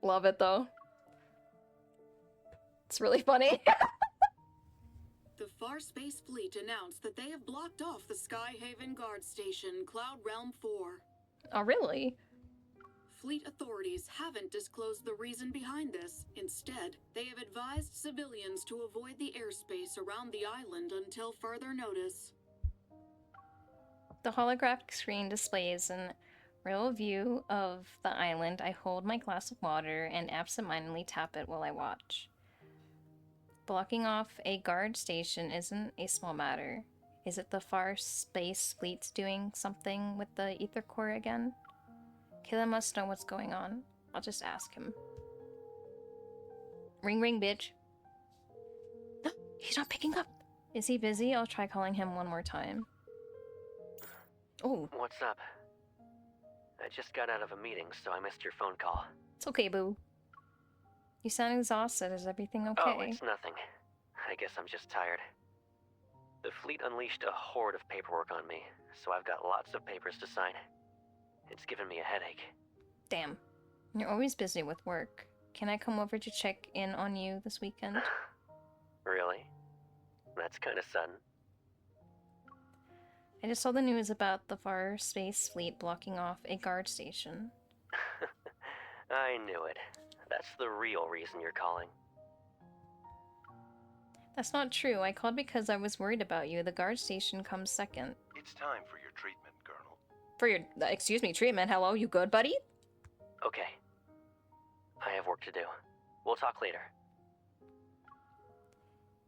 Love it, though. It's really funny. The Far Space Fleet announced that they have blocked off the Skyhaven guard station, Cloud Realm 4. Oh, really? Fleet authorities haven't disclosed the reason behind this. Instead, they have advised civilians to avoid the airspace around the island until further notice. The holographic screen displays an real view of the island. I hold my glass of water and absentmindedly tap it while I watch. Blocking off a guard station isn't a small matter. Is it the Far Space Fleet's doing something with the ether core again? Caleb must know what's going on. I'll just ask him. Ring ring, bitch. He's not picking up. Is he busy? I'll try calling him one more time. Oh. What's up? I just got out of a meeting, so I missed your phone call. It's okay, boo. You sound exhausted. Is everything okay? Oh, it's nothing. I guess I'm just tired. The fleet unleashed a horde of paperwork on me, so I've got lots of papers to sign. It's given me a headache. Damn. You're always busy with work. Can I come over to check in on you this weekend? Really? That's kind of sudden. I just saw the news about the Far Space Fleet blocking off a guard station. I knew it. That's the real reason you're calling. That's not true. I called because I was worried about you. The guard station comes second. It's time for your treatment, Colonel. For your, excuse me, treatment. Hello, you good, buddy? Okay. I have work to do. We'll talk later.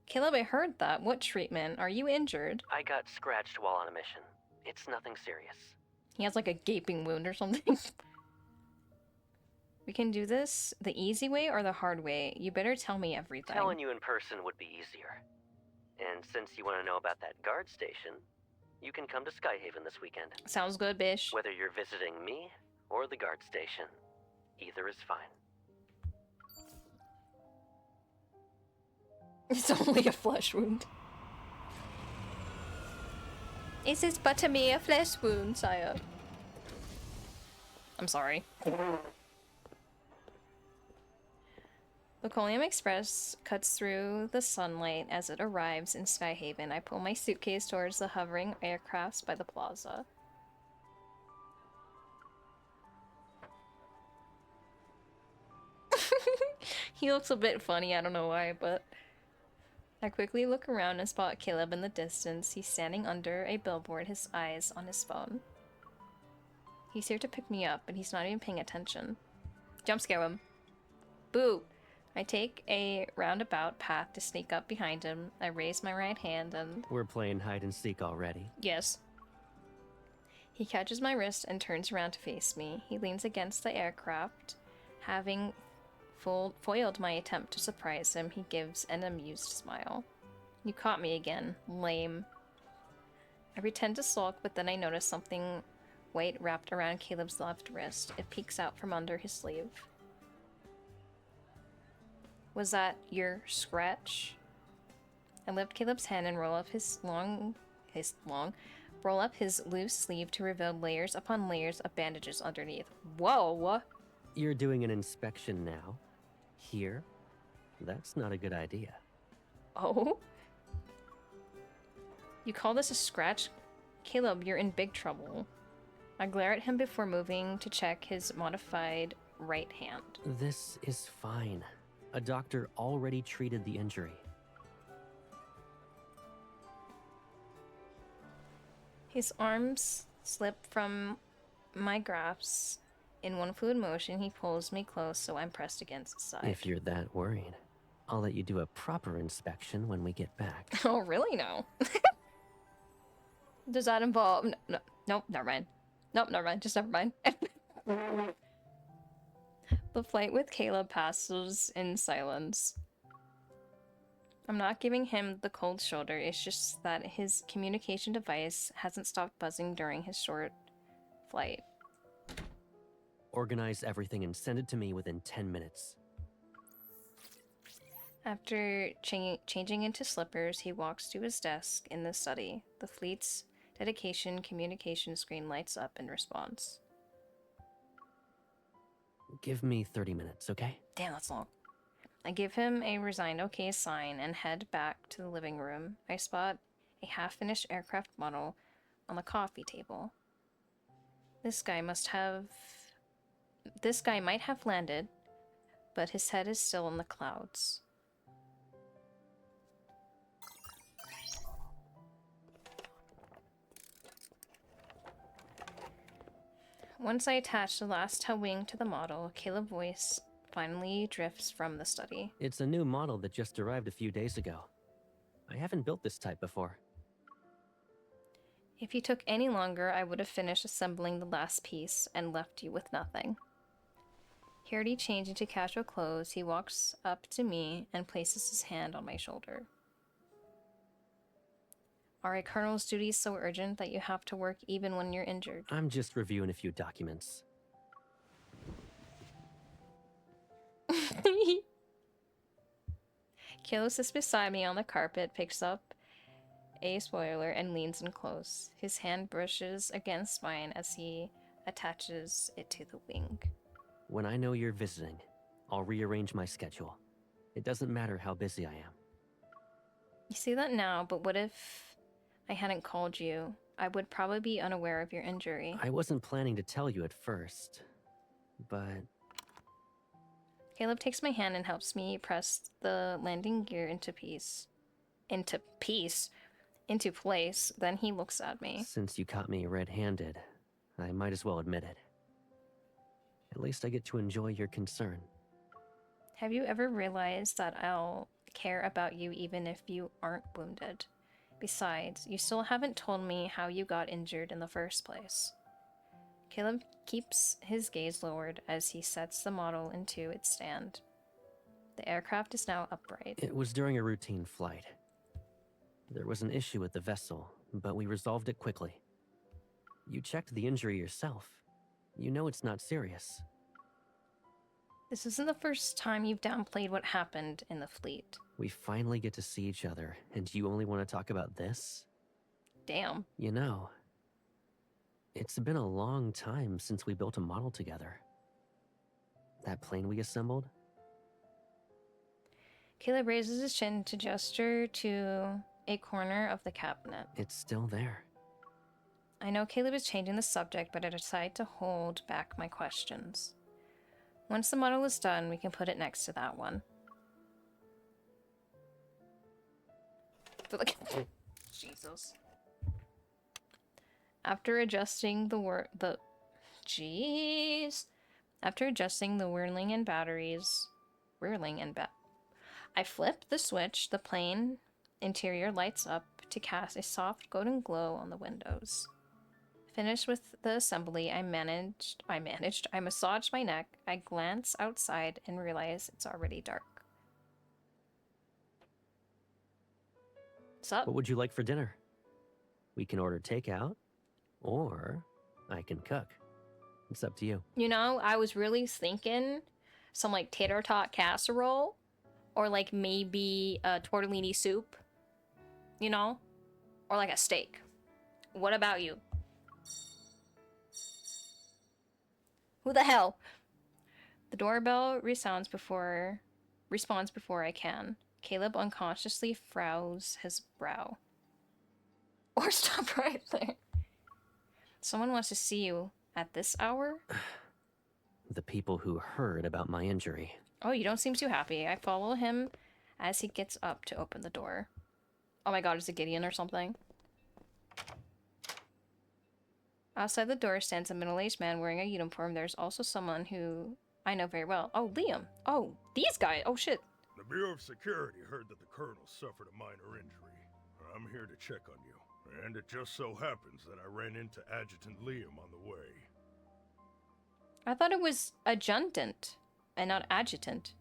Caleb, I heard that. What treatment? Are you injured? I got scratched while on a mission. It's nothing serious. He has like a gaping wound or something. We can do this the easy way or the hard way. You better tell me everything. Telling you in person would be easier. And since you want to know about that guard station, you can come to Skyhaven this weekend. Sounds good, bish. Whether you're visiting me or the guard station, either is fine. It's only a flesh wound. It is but a mere flesh wound, sire. I'm sorry. The Colium Express cuts through the sunlight as it arrives in Skyhaven. I pull my suitcase towards the hovering aircrafts by the plaza. He looks a bit funny, I don't know why, but... I quickly look around and spot Caleb in the distance. He's standing under a billboard, his eyes on his phone. He's here to pick me up, but he's not even paying attention. Jump scare him. Boo! I take a roundabout path to sneak up behind him. I raise my right hand and... We're playing hide and seek already. Yes. He catches my wrist and turns around to face me. He leans against the aircraft. Having foiled my attempt to surprise him, he gives an amused smile. You caught me again. Lame. I pretend to sulk, but then I notice something white wrapped around Caleb's left wrist. It peeks out from under his sleeve. Was that your scratch? I lift Caleb's hand and roll up his loose sleeve to reveal layers upon layers of bandages underneath. Whoa! You're doing an inspection now? Here? That's not a good idea. Oh? You call this a scratch? Caleb, you're in big trouble. I glare at him before moving to check his modified right hand. This is fine. A doctor already treated the injury. His arms slip from my grasp. In one fluid motion, he pulls me close, so I'm pressed against his side. If you're that worried, I'll let you do a proper inspection when we get back. Oh, really? No. Does that involve... Nope, never mind. Nope, never mind. Just never mind. The flight with Caleb passes in silence. I'm not giving him the cold shoulder, it's just that his communication device hasn't stopped buzzing during his short flight. Organize everything and send it to me within 10 minutes. After changing into slippers, he walks to his desk in the study. The fleet's dedication communication screen lights up in response. Give me 30 minutes, okay? Damn, that's long. I give him a resigned okay sign and head back to the living room. I spot a half-finished aircraft model on the coffee table. This guy might have landed, but his head is still in the clouds. Once I attach the last tail wing to the model, Caleb's voice finally drifts from the study. It's a new model that just arrived a few days ago. I haven't built this type before. If you took any longer, I would have finished assembling the last piece and left you with nothing. Already changing to casual clothes, he walks up to me and places his hand on my shoulder. Are a colonel's duties so urgent that you have to work even when you're injured? I'm just reviewing a few documents. Caleb sits beside me on the carpet, picks up a spoiler, and leans in close. His hand brushes against mine as he attaches it to the wing. When I know you're visiting, I'll rearrange my schedule. It doesn't matter how busy I am. You say that now, but what if I hadn't called you? I would probably be unaware of your injury. I wasn't planning to tell you at first, but... Caleb takes my hand and helps me press the landing gear into place. Then he looks at me. Since you caught me red-handed, I might as well admit it. At least I get to enjoy your concern. Have you ever realized that I'll care about you even if you aren't wounded? Besides, you still haven't told me how you got injured in the first place. Caleb keeps his gaze lowered as he sets the model into its stand. The aircraft is now upright. It was during a routine flight. There was an issue with the vessel, but we resolved it quickly. You checked the injury yourself. You know it's not serious. This isn't the first time you've downplayed what happened in the fleet. We finally get to see each other, and you only want to talk about this? Damn. You know, it's been a long time since we built a model together. That plane we assembled? Caleb raises his chin to gesture to a corner of the cabinet. It's still there. I know Caleb is changing the subject, but I decide to hold back my questions. Once the model is done, we can put it next to that one. Jesus. After adjusting the whirling and batteries, I flip the switch. The plane interior lights up to cast a soft golden glow on the windows. Finished with the assembly, I massaged my neck. I glance outside and realize it's already dark. What's up? What would you like for dinner? We can order takeout, or I can cook. It's up to you. You know, I was really thinking some like tater tot casserole, or like maybe a tortellini soup, you know, or like a steak. What about you? Who the hell? The doorbell responds before I can. Caleb unconsciously frows his brow. Or stop right there. Someone wants to see you at this hour? The people who heard about my injury. Oh, you don't seem too happy. I follow him as he gets up to open the door. Oh my god, is it Gideon or something? Outside the door stands a middle-aged man wearing a uniform. There's also someone who I know very well. Oh, Liam. Oh, these guys. Oh, shit. The Bureau of Security heard that the Colonel suffered a minor injury. I'm here to check on you. And it just so happens that I ran into Adjutant Liam on the way. I thought it was adjutant and not adjutant.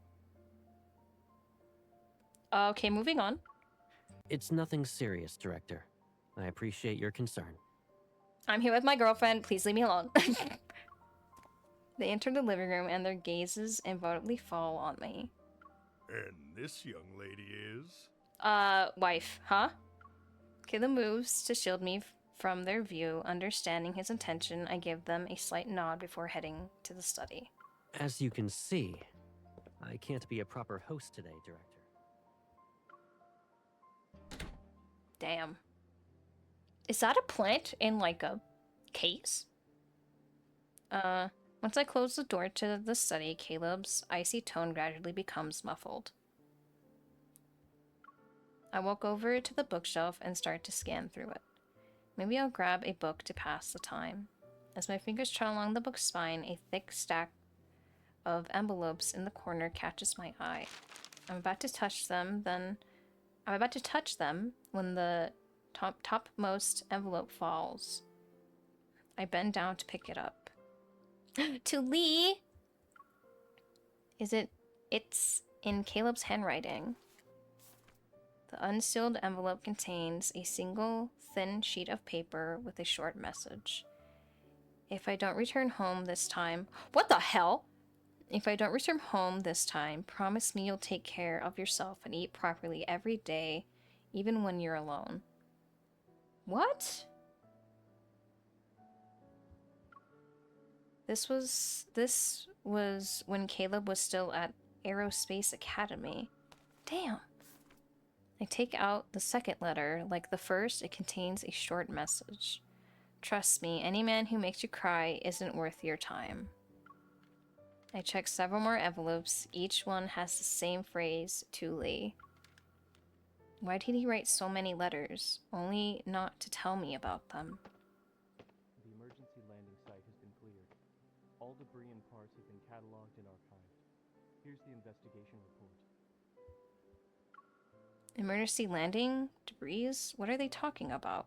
Okay, moving on. It's nothing serious, Director. I appreciate your concern. I'm here with my girlfriend. Please leave me alone. They enter the living room and their gazes inevitably fall on me. And this young lady is? Wife, huh? Caleb moves to shield me from their view. Understanding his intention, I give them a slight nod before heading to the study. As you can see, I can't be a proper host today, Director. Damn. Is that a plant in, like, a case? Once I close the door to the study, Caleb's icy tone gradually becomes muffled. I walk over to the bookshelf and start to scan through it. Maybe I'll grab a book to pass the time. As my fingers trail along the book's spine, a thick stack of envelopes in the corner catches my eye. I'm about to touch them when the topmost envelope falls. I bend down to pick it up. To Lee! It's in Caleb's handwriting. The unsealed envelope contains a single thin sheet of paper with a short message. If I don't return home this time... What the hell? If I don't return home this time, promise me you'll take care of yourself and eat properly every day, even when you're alone. What? This was when Caleb was still at Aerospace Academy. Damn. I take out the second letter. Like the first, it contains a short message. Trust me, any man who makes you cry isn't worth your time. I check several more envelopes. Each one has the same phrase, to Lee. Why did he write so many letters, only not to tell me about them? The emergency landing site has been cleared. All debris and parts have been cataloged and archived. Here's the investigation report. Emergency landing? Debris? What are they talking about?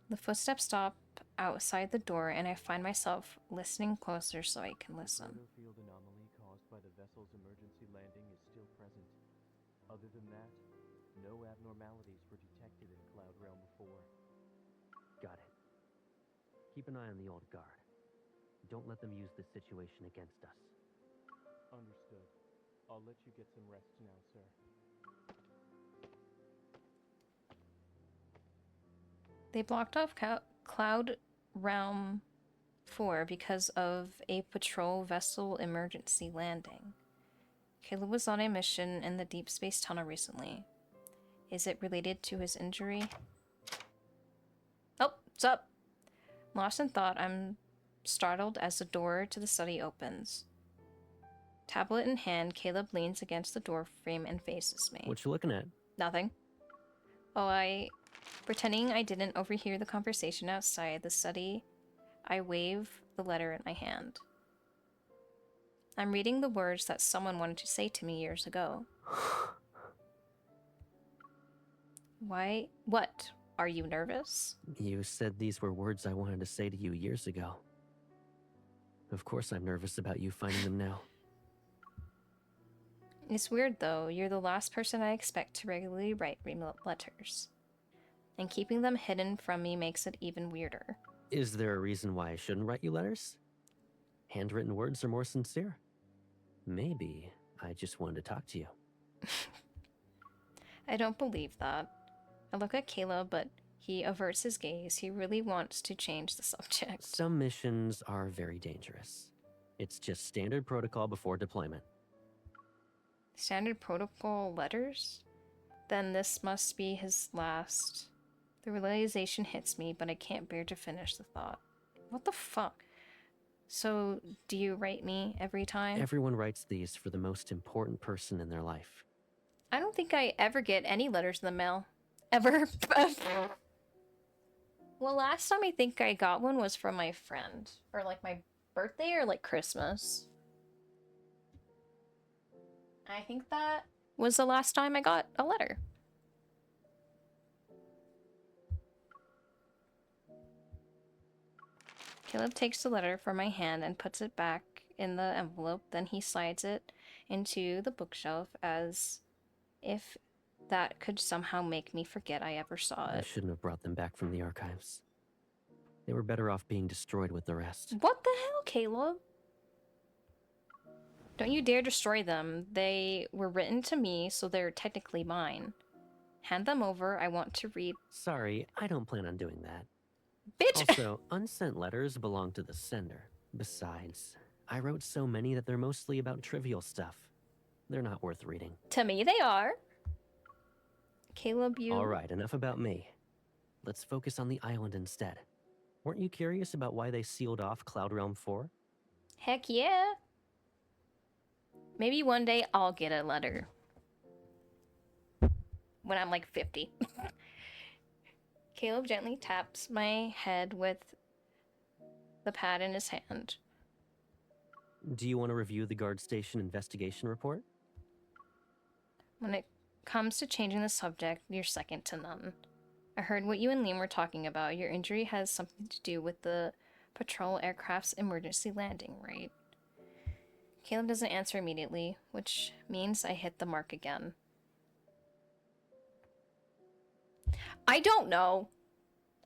The footsteps stop outside the door, and I find myself listening closer so I can listen. The field anomaly caused by the vessel's emergency landing is still present. Other than that, no abnormalities were detected in Cloud Realm before. Got it. Keep an eye on the old guard. Don't let them use this situation against us. Understood. I'll let you get some rest now, sir. They blocked off Cloud Realm 4 because of a patrol vessel emergency landing. Caleb was on a mission in the deep space tunnel recently. Is it related to his injury? Oh, what's up? Lost in thought, I'm startled as the door to the study opens. Tablet in hand, Caleb leans against the door frame and faces me. What you looking at? Nothing. Pretending I didn't overhear the conversation outside the study, I wave the letter in my hand. I'm reading the words that someone wanted to say to me years ago. Why? What? Are you nervous? You said these were words I wanted to say to you years ago. Of course I'm nervous about you finding them now. It's weird though, you're the last person I expect to regularly write letters. And keeping them hidden from me makes it even weirder. Is there a reason why I shouldn't write you letters? Handwritten words are more sincere. Maybe I just wanted to talk to you. I don't believe that. I look at Caleb, but he averts his gaze. He really wants to change the subject. Some missions are very dangerous. It's just standard protocol before deployment. Standard protocol letters? Then this must be his last. The realization hits me, but I can't bear to finish the thought. What the fuck? So, do you write me every time? Everyone writes these for the most important person in their life. I don't think I ever get any letters in the mail. Ever. Well, last time I think I got one was from my friend. Or like my birthday or like Christmas. I think that was the last time I got a letter. Caleb takes the letter from my hand and puts it back in the envelope. Then he slides it into the bookshelf as if that could somehow make me forget I ever saw I it. shouldn't have brought them back from the archives. They were better off being destroyed with the rest. What the hell, Caleb? Don't you dare destroy them. They were written to me, so they're technically mine. Hand them over. I want to read. Sorry, I don't plan on doing that. Bitch! Also, unsent letters belong to the sender. Besides, I wrote so many that they're mostly about trivial stuff. They're not worth reading. To me, they are. Caleb, you... All right, enough about me. Let's focus on the island instead. Weren't you curious about why they sealed off Cloud Realm 4? Heck yeah. Maybe one day I'll get a letter. When I'm like 50. Caleb gently taps my head with the pad in his hand. Do you want to review the guard station investigation report? When it comes to changing the subject, you're second to none. I heard what you and Liam were talking about. Your injury has something to do with the patrol aircraft's emergency landing, right? Caleb doesn't answer immediately, which means I hit the mark again. I don't know.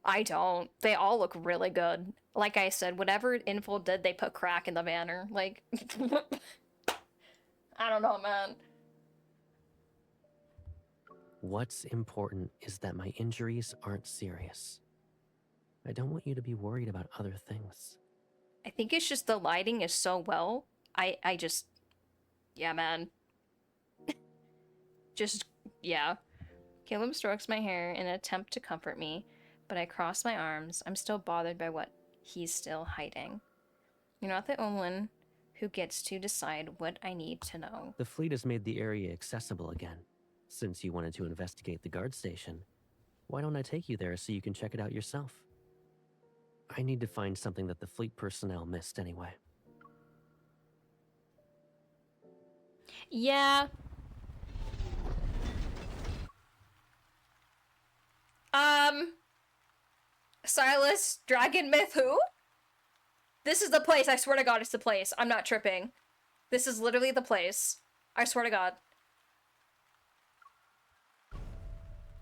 I don't. They all look really good. Like I said, whatever info did, they put crack in the banner. Like, I don't know, man. What's important is that my injuries aren't serious. I don't want you to be worried about other things. I think it's just the lighting is so well. I just... Yeah, man. Just, yeah. Caleb strokes my hair in an attempt to comfort me, but I cross my arms. I'm still bothered by what he's still hiding. You're not the only one who gets to decide what I need to know. The fleet has made the area accessible again. Since you wanted to investigate the guard station, why don't I take you there so you can check it out yourself? I need to find something that the fleet personnel missed anyway. Yeah. Silas, Dragon Myth, who? This is the place, I swear to God it's the place. I'm not tripping. This is literally the place. I swear to God.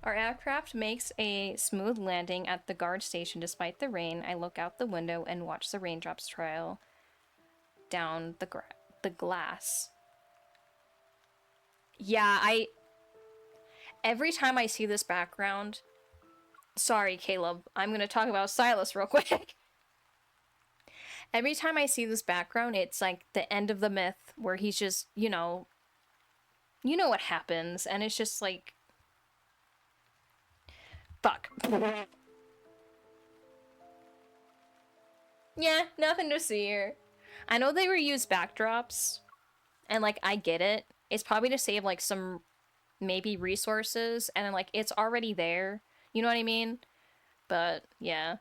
Our aircraft makes a smooth landing at the guard station despite the rain. I look out the window and watch the raindrops trail down the glass. Yeah, every time I see this background... Sorry, Caleb. I'm gonna talk about Silas real quick. Every time I see this background, it's like the end of the myth where he's just, you know what happens, and it's just like... Fuck. Yeah, nothing to see here. I know they reuse backdrops, and like, I get it. It's probably to save like some, maybe resources, and like, it's already there. You know what I mean? But, yeah.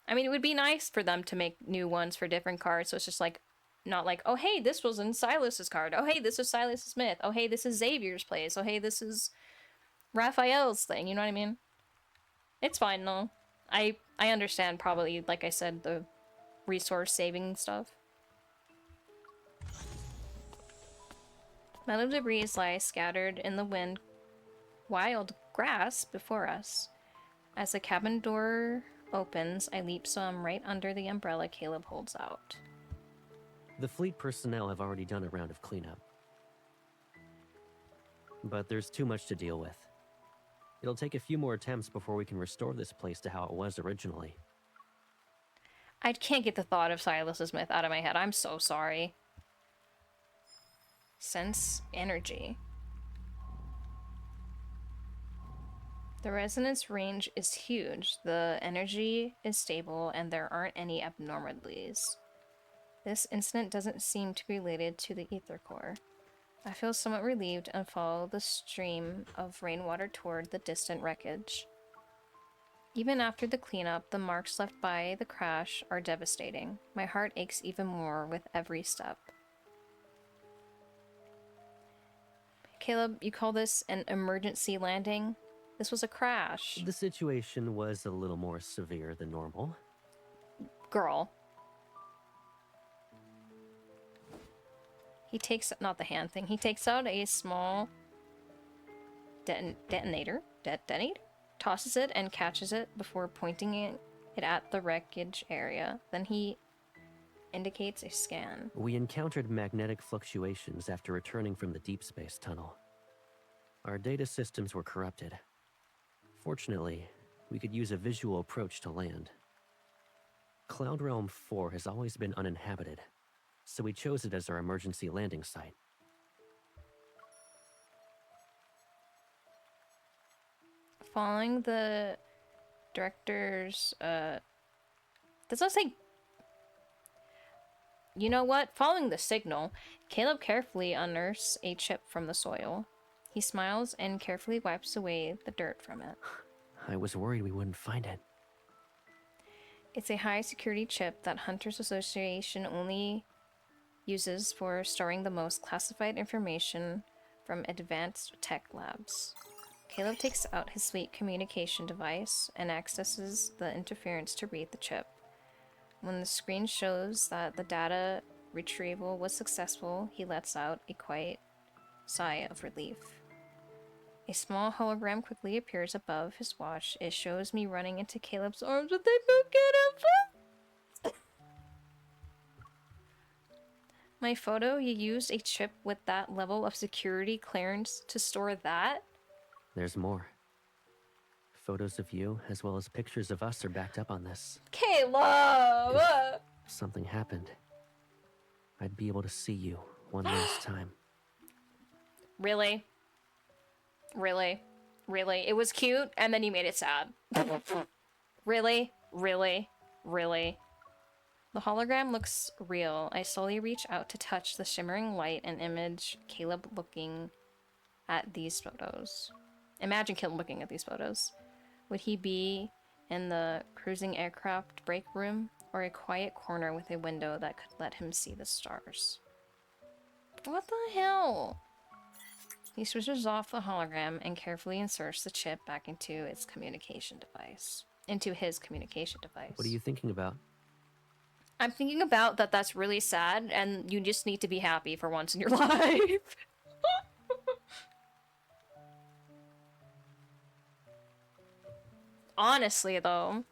I mean, it would be nice for them to make new ones for different cards, so it's just like, not like, oh hey, this was in Silas's card. Oh hey, this is Silas's myth. Oh hey, this is Xavier's place. Oh hey, this is Raphael's thing. You know what I mean? It's fine though. I understand probably, like I said, the resource saving stuff. Metal debris lies scattered in the wind. Wild grass before us. As the cabin door opens, I leap so I'm right under the umbrella Caleb holds out. The fleet personnel have already done a round of cleanup. But there's too much to deal with. It'll take a few more attempts before we can restore this place to how it was originally. I can't get the thought of Silas's myth out of my head. I'm so sorry. Sense energy. The resonance range is huge, the energy is stable, and there aren't any abnormalities. This incident doesn't seem to be related to the ether core. I feel somewhat relieved and follow the stream of rainwater toward the distant wreckage. Even after the cleanup, the marks left by the crash are devastating. My heart aches even more with every step. Caleb, you call this an emergency landing? This was a crash. The situation was a little more severe than normal. Girl. He takes, not the hand thing, he takes out a small detonator, tosses it and catches it before pointing it at the wreckage area. Then he indicates a scan. We encountered magnetic fluctuations after returning from the Deepspace tunnel. Our data systems were corrupted. Fortunately, we could use a visual approach to land. Cloud Realm 4 has always been uninhabited, so we chose it as our emergency landing site. Following the director's, does that say... You know what? Following the signal, Caleb carefully unearths a chip from the soil. He smiles and carefully wipes away the dirt from it. I was worried we wouldn't find it. It's a high-security chip that Hunters Association only uses for storing the most classified information from advanced tech labs. Caleb takes out his fleet communication device and accesses the interference to read the chip. When the screen shows that the data retrieval was successful, he lets out a quiet sigh of relief. A small hologram quickly appears above his watch. It shows me running into Caleb's arms with a bouquet of flowers. My photo, you used a chip with that level of security clearance to store that? There's more. Photos of you, as well as pictures of us, are backed up on this. Caleb! If something happened, I'd be able to see you one last time. Really? Really? Really? It was cute, and then you made it sad. Really? Really? Really? The hologram looks real. I slowly reach out to touch the shimmering light and image Caleb looking at these photos. Imagine Caleb looking at these photos. Would he be in the cruising aircraft break room, or a quiet corner with a window that could let him see the stars? What the hell? He switches off the hologram and carefully inserts the chip back into its communication device. Into his communication device. What are you thinking about? I'm thinking about that that's really sad, and you just need to be happy for once in your life. Honestly, though.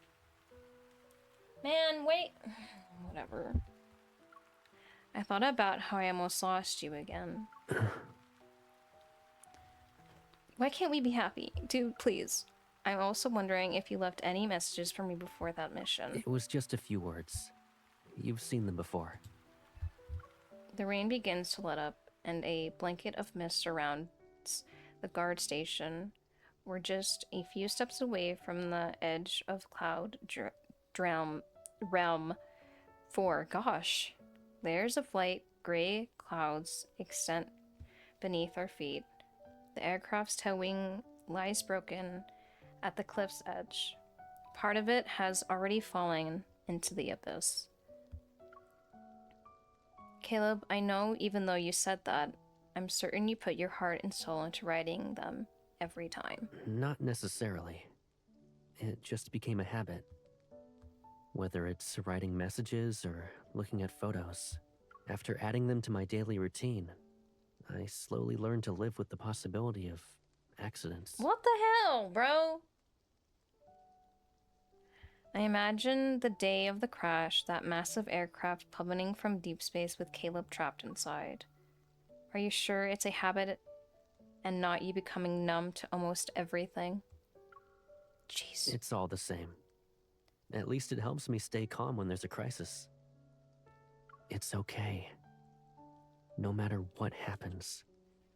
Man, wait. Whatever. I thought about how I almost lost you again. Why can't we be happy? Dude, please. I'm also wondering if you left any messages for me before that mission. It was just a few words. You've seen them before. The rain begins to let up, and a blanket of mist surrounds the guard station. We're just a few steps away from the edge of cloud realm 4. Gosh. Layers of light gray clouds extend beneath our feet. The aircraft's tail wing lies broken at the cliff's edge. Part of it has already fallen into the abyss. Caleb, I know even though you said that, I'm certain you put your heart and soul into writing them every time. Not necessarily. It just became a habit. Whether it's writing messages or looking at photos, after adding them to my daily routine, I slowly learned to live with the possibility of accidents. What the hell, bro? I imagine the day of the crash, that massive aircraft plummeting from deep space with Caleb trapped inside. Are you sure it's a habit and not you becoming numb to almost everything? Jeez. It's all the same. At least it helps me stay calm when there's a crisis. It's okay. No matter what happens,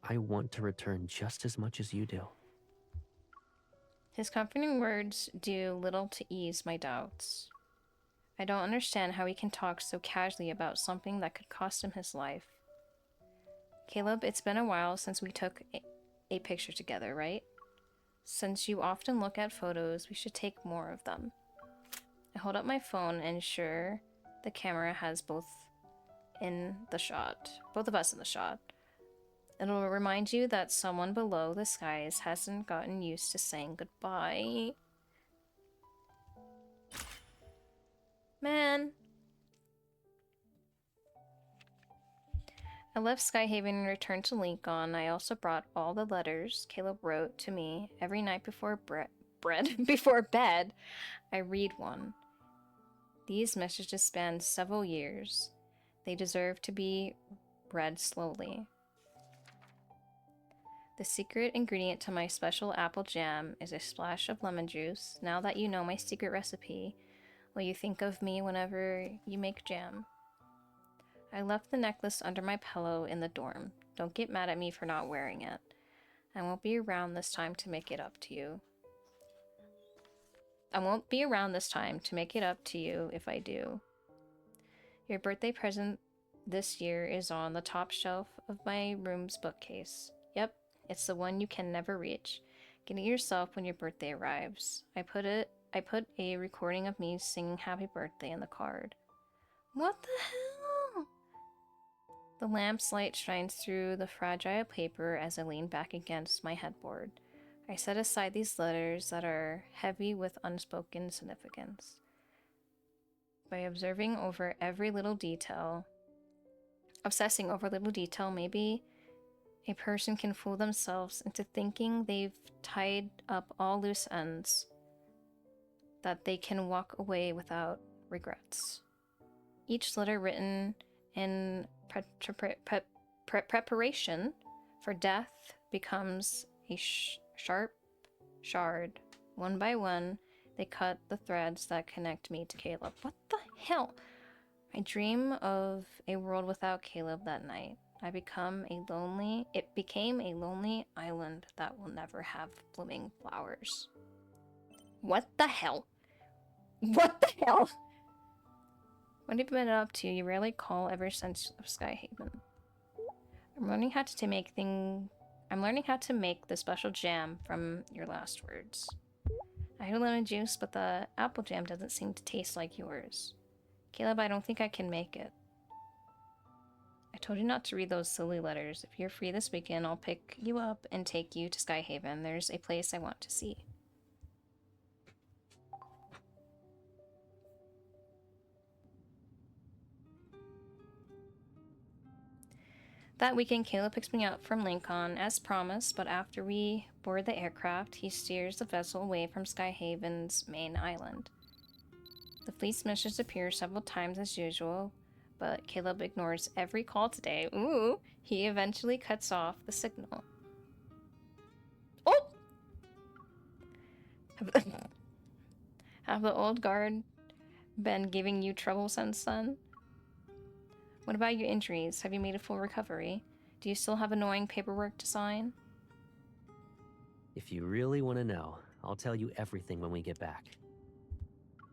I want to return just as much as you do. His comforting words do little to ease my doubts. I don't understand how he can talk so casually about something that could cost him his life. Caleb, it's been a while since we took a picture together, right? Since you often look at photos, we should take more of them. I hold up my phone and ensure the camera has both of us in the shot. It'll remind you that someone below the skies hasn't gotten used to saying goodbye. Man. I left Skyhaven and returned to Lincoln. I also brought all the letters Caleb wrote to me every night before before bed. I read one. These messages span several years. They deserve to be read slowly. The secret ingredient to my special apple jam is a splash of lemon juice. Now that you know my secret recipe, will you think of me whenever you make jam? I left the necklace under my pillow in the dorm. Don't get mad at me for not wearing it. I won't be around this time to make it up to you. I won't be around this time to make it up to you if I do. Your birthday present this year is on the top shelf of my room's bookcase. Yep, it's the one you can never reach. Get it yourself when your birthday arrives. I put a recording of me singing happy birthday in the card. What the hell? The lamp's light shines through the fragile paper as I lean back against my headboard. I set aside these letters that are heavy with unspoken significance. By obsessing over little detail, maybe a person can fool themselves into thinking they've tied up all loose ends, that they can walk away without regrets. Each letter written in preparation for death becomes a sharp shard. One by one, they cut the threads that connect me to Caleb. What the hell? I dream of a world without Caleb that night. It became a lonely island that will never have blooming flowers. What the hell? What the hell? What have you been up to? You rarely call ever since of Skyhaven. I'm learning how to make the special jam from your last words. I had lemon juice, but the apple jam doesn't seem to taste like yours. Caleb, I don't think I can make it. I told you not to read those silly letters. If you're free this weekend, I'll pick you up and take you to Skyhaven. There's a place I want to see. That weekend, Caleb picks me up from Lincoln, as promised, but after we board the aircraft, he steers the vessel away from Skyhaven's main island. The fleet's missions appear several times as usual, but Caleb ignores every call today. Ooh, he eventually cuts off the signal. Oh! Have the old guard been giving you trouble since then? What about your injuries? Have you made a full recovery? Do you still have annoying paperwork to sign? If you really want to know, I'll tell you everything when we get back.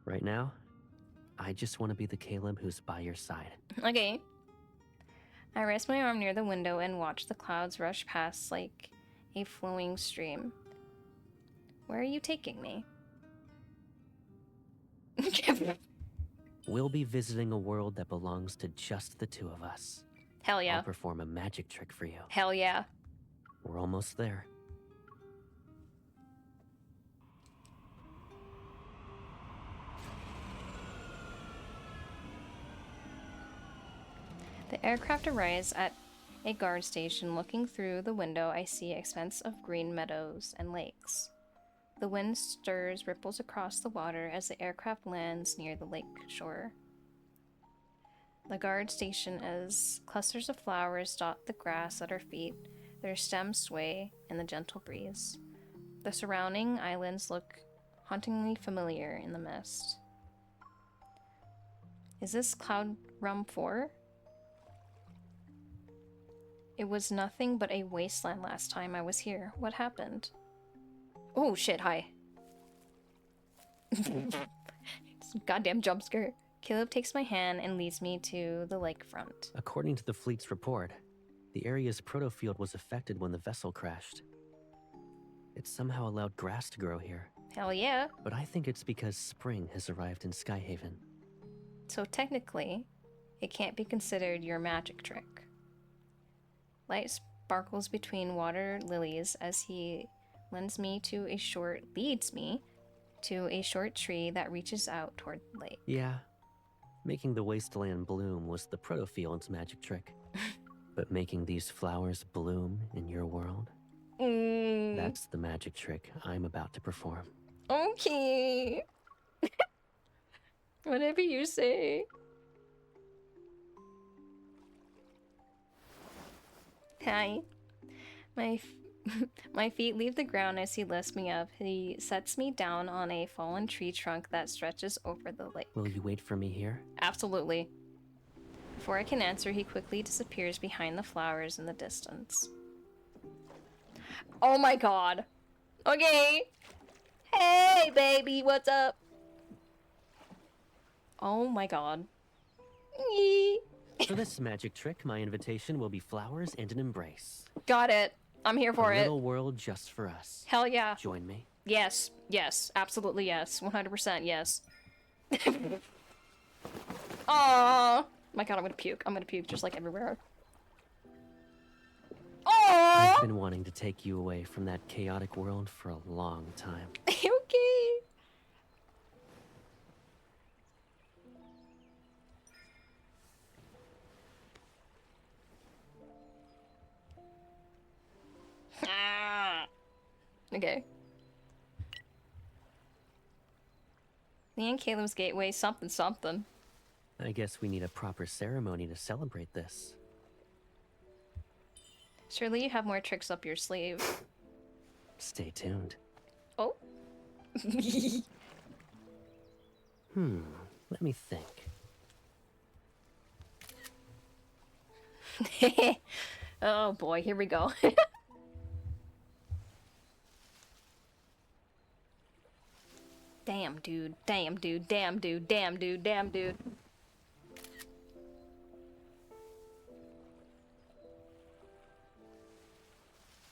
Right now, I just want to be the Caleb who's by your side. Okay. I rest my arm near the window and watch the clouds rush past like a flowing stream. Where are you taking me? We'll be visiting a world that belongs to just the two of us. Hell yeah. I'll perform a magic trick for you. Hell yeah. We're almost there. The aircraft arrives at a guard station. Looking through the window, I see expanse of green meadows and lakes. The wind stirs ripples across the water as the aircraft lands near the lake shore. The guard station as clusters of flowers dot the grass at our feet. Their stems sway in the gentle breeze. The surrounding islands look hauntingly familiar in the mist. Is this Cloud Realm 4? It was nothing but a wasteland last time I was here. What happened? Oh shit, hi. Goddamn jump scare. Caleb takes my hand and leads me to the lakefront. According to the fleet's report, the area's protofield was affected when the vessel crashed. It somehow allowed grass to grow here. Hell yeah. But I think it's because spring has arrived in Skyhaven. So technically, it can't be considered your magic trick. Light sparkles between water lilies as he leads me to a short tree that reaches out toward the lake. Yeah, making the wasteland bloom was the protofield's magic trick. But making these flowers bloom in your world? That's the magic trick I'm about to perform. Okay. Whatever you say. Hi. My feet leave the ground as he lifts me up. He sets me down on a fallen tree trunk that stretches over the lake. Will you wait for me here? Absolutely. Before I can answer, he quickly disappears behind the flowers in the distance. Oh my god. Okay. Hey, baby, what's up? Oh my god. Yee. For this magic trick, my invitation will be flowers and an embrace. Got it. I'm here for A it. little world just for us. Hell yeah. Join me. Yes. Yes. Absolutely yes. 100% yes. Aww. My god, I'm gonna puke. I'm gonna puke just like everywhere. Aww. I've been wanting to take you away from that chaotic world for a long time. Okay. Okay. Me and Caleb's gateway, something something. I guess we need a proper ceremony to celebrate this. Surely you have more tricks up your sleeve. Stay tuned. Oh. Let me think. Oh boy, here we go. Damn, dude. Damn, dude. Damn, dude. Damn, dude. Damn, dude.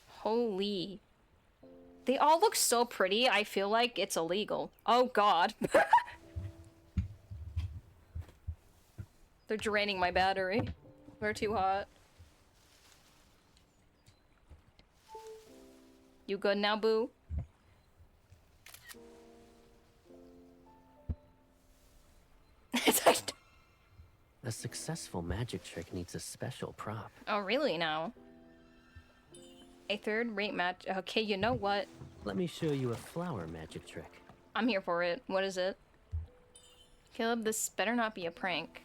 Holy. They all look so pretty, I feel like it's illegal. Oh god. They're draining my battery. They're too hot. You good now, boo? It's like... A successful magic trick needs a special prop. Oh, really now? A third-rate match. Okay, you know what? Let me show you a flower magic trick. I'm here for it. What is it? Caleb, this better not be a prank.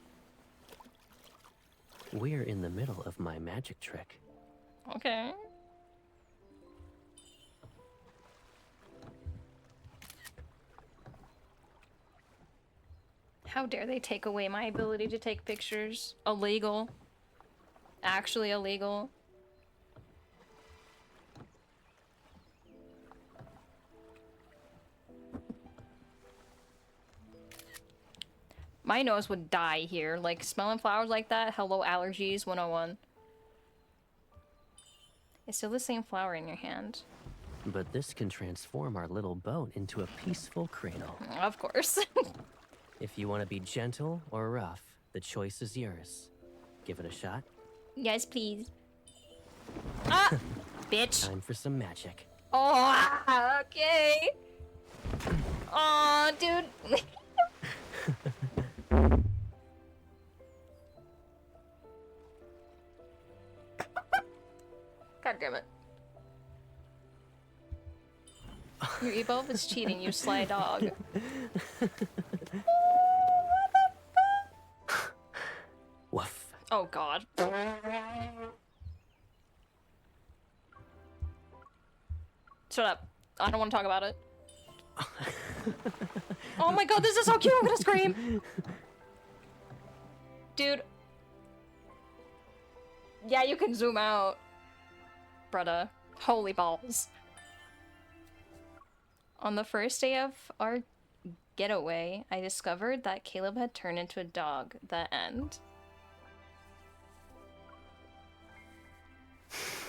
We're in the middle of my magic trick. Okay. How dare they take away my ability to take pictures? Illegal. Actually illegal. My nose would die here. Like, smelling flowers like that? Hello, allergies 101. It's still the same flower in your hand. But this can transform our little boat into a peaceful cradle. Of course. If you want to be gentle or rough, the choice is yours. Give it a shot. Yes, please. Ah! Bitch. Time for some magic. Oh, okay. Aw, dude. God damn it. Your evolve is cheating, you sly dog. Woof. Oh god. Shut up. I don't want to talk about it. Oh my god, this is so cute, I'm gonna scream! Dude. Yeah, you can zoom out. Brother. Holy balls. On the first day of our getaway, I discovered that Caleb had turned into a dog. The end.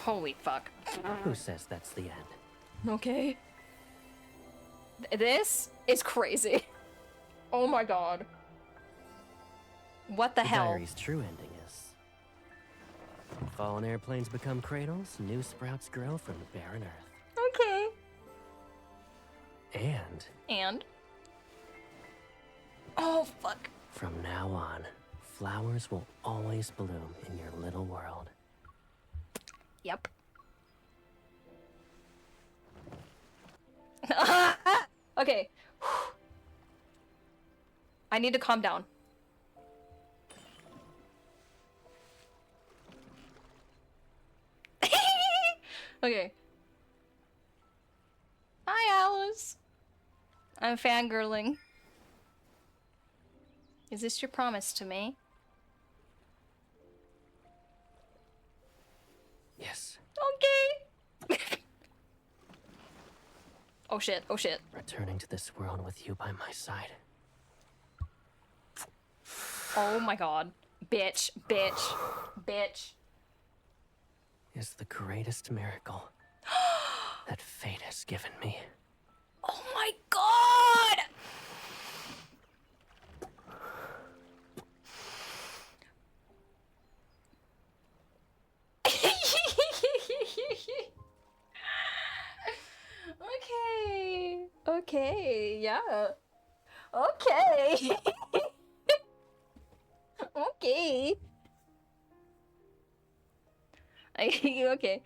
Holy fuck. Who says that's the end? Okay. This is crazy. Oh my god. What the hell? Diary's true ending is... Fallen airplanes become cradles, new sprouts grow from the barren earth. Okay. And... Oh, fuck. From now on, flowers will always bloom in your little world. Yep. Okay. I need to calm down. Okay. Hi, Alice. I'm fangirling. Is this your promise to me? Oh shit, oh shit. Returning to this world with you by my side. Oh my god. Bitch, bitch, bitch. Is the greatest miracle that fate has given me. Oh my god! Okay. Okay, yeah. Okay. Okay. Okay.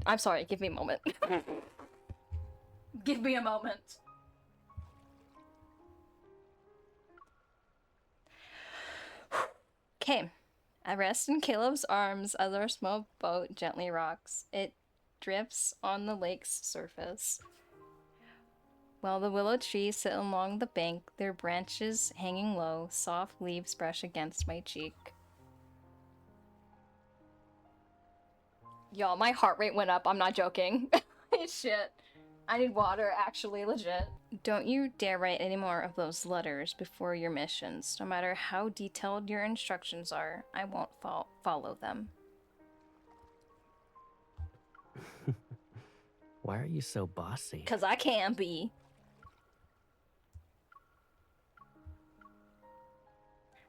I'm sorry, give me a moment. Give me a moment. Okay. I rest in Caleb's arms as our small boat gently rocks. It drifts on the lake's surface. While the willow trees sit along the bank, their branches hanging low, soft leaves brush against my cheek. Y'all, my heart rate went up. I'm not joking. Shit. I need water, actually, legit. Don't you dare write any more of those letters before your missions. No matter how detailed your instructions are, I won't follow them. Why are you so bossy? 'Cause I can be.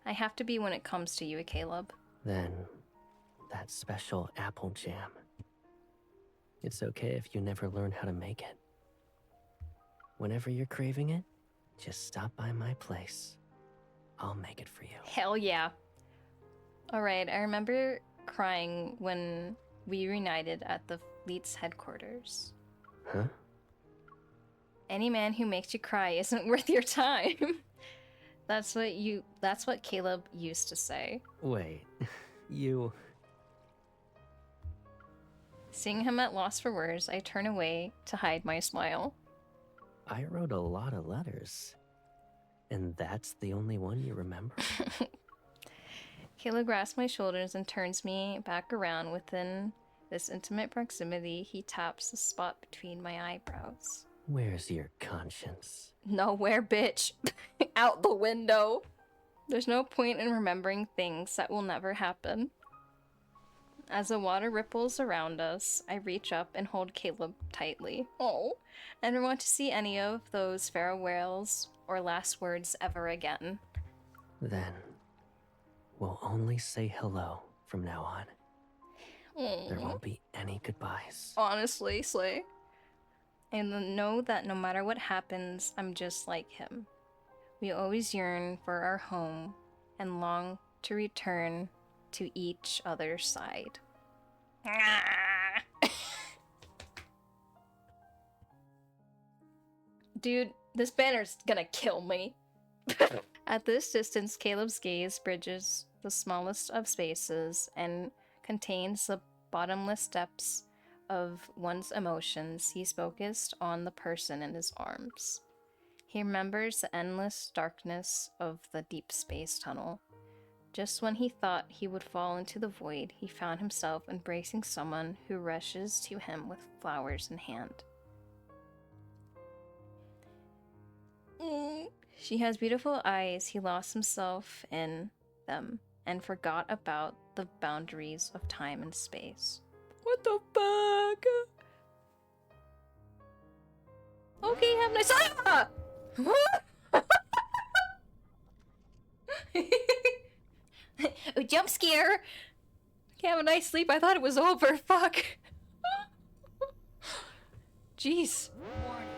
I have to be when it comes to you, Caleb. Then, that special apple jam. It's okay if you never learn how to make it. Whenever you're craving it, just stop by my place. I'll make it for you. Hell yeah. Alright, I remember crying when we reunited at the fleet's headquarters. Huh? Any man who makes you cry isn't worth your time. That's what Caleb used to say. Wait, you... Seeing him at loss for words, I turn away to hide my smile. I wrote a lot of letters. And that's the only one you remember? Caleb grasps my shoulders and turns me back around. Within this intimate proximity, he taps the spot between my eyebrows. Where's your conscience? Nowhere, bitch. Out the window. There's no point in remembering things that will never happen. As the water ripples around us, I reach up and hold Caleb tightly. Oh, I never want to see any of those farewells or last words ever again. Then, we'll only say hello from now on. There won't be any goodbyes. Honestly, Slay. And know that no matter what happens, I'm just like him. We always yearn for our home and long to return to each other's side. Dude, this banner's gonna kill me. At this distance, Caleb's gaze bridges the smallest of spaces and contains the bottomless depths of one's emotions. He's focused on the person in his arms. He remembers the endless darkness of the deep space tunnel. Just when he thought he would fall into the void, he found himself embracing someone who rushes to him with flowers in hand. She has beautiful eyes. He lost himself in them and forgot about the boundaries of time and space. What the fuck? Okay, have a nice a jump scare. Okay, have a nice sleep. I thought it was over. Fuck. Jeez. Warning.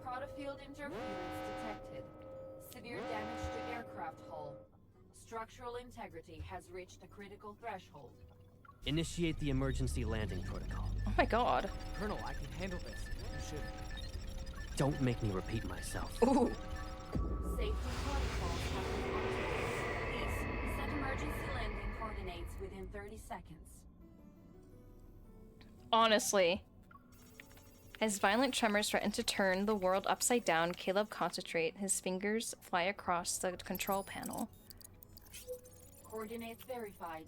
Protofield interference detected. Severe damage to aircraft hull. Structural integrity has reached a critical threshold. Initiate the emergency landing protocol. Oh my god. Colonel, I can handle this. You should. Don't make me repeat myself. Ooh. Safety protocols have been activated. Please set emergency landing coordinates within 30 seconds. Honestly. As violent tremors threaten to turn the world upside down, Caleb concentrates. His fingers fly across the control panel. Coordinates verified.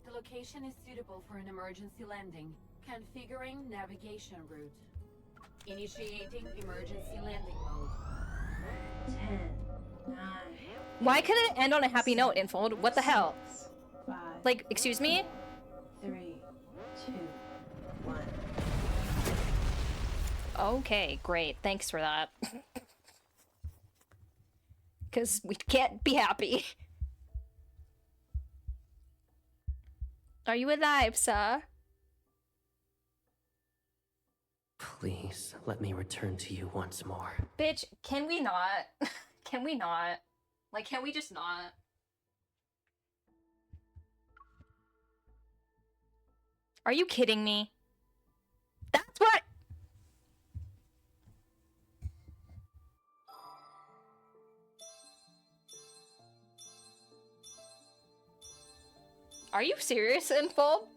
The location is suitable for an emergency landing. Configuring navigation route. Initiating emergency landing mode. 10, 9. Why couldn't it end on a happy note, Infold? What the hell? 5, Like, excuse me? 3, 2, 1. Okay, great. Thanks for that. Because we can't be happy. Are you alive, sir? Please, let me return to you once more. Bitch, can we not? Can we not? Like, can we just not? Are you kidding me? That's what— Are you serious, Info?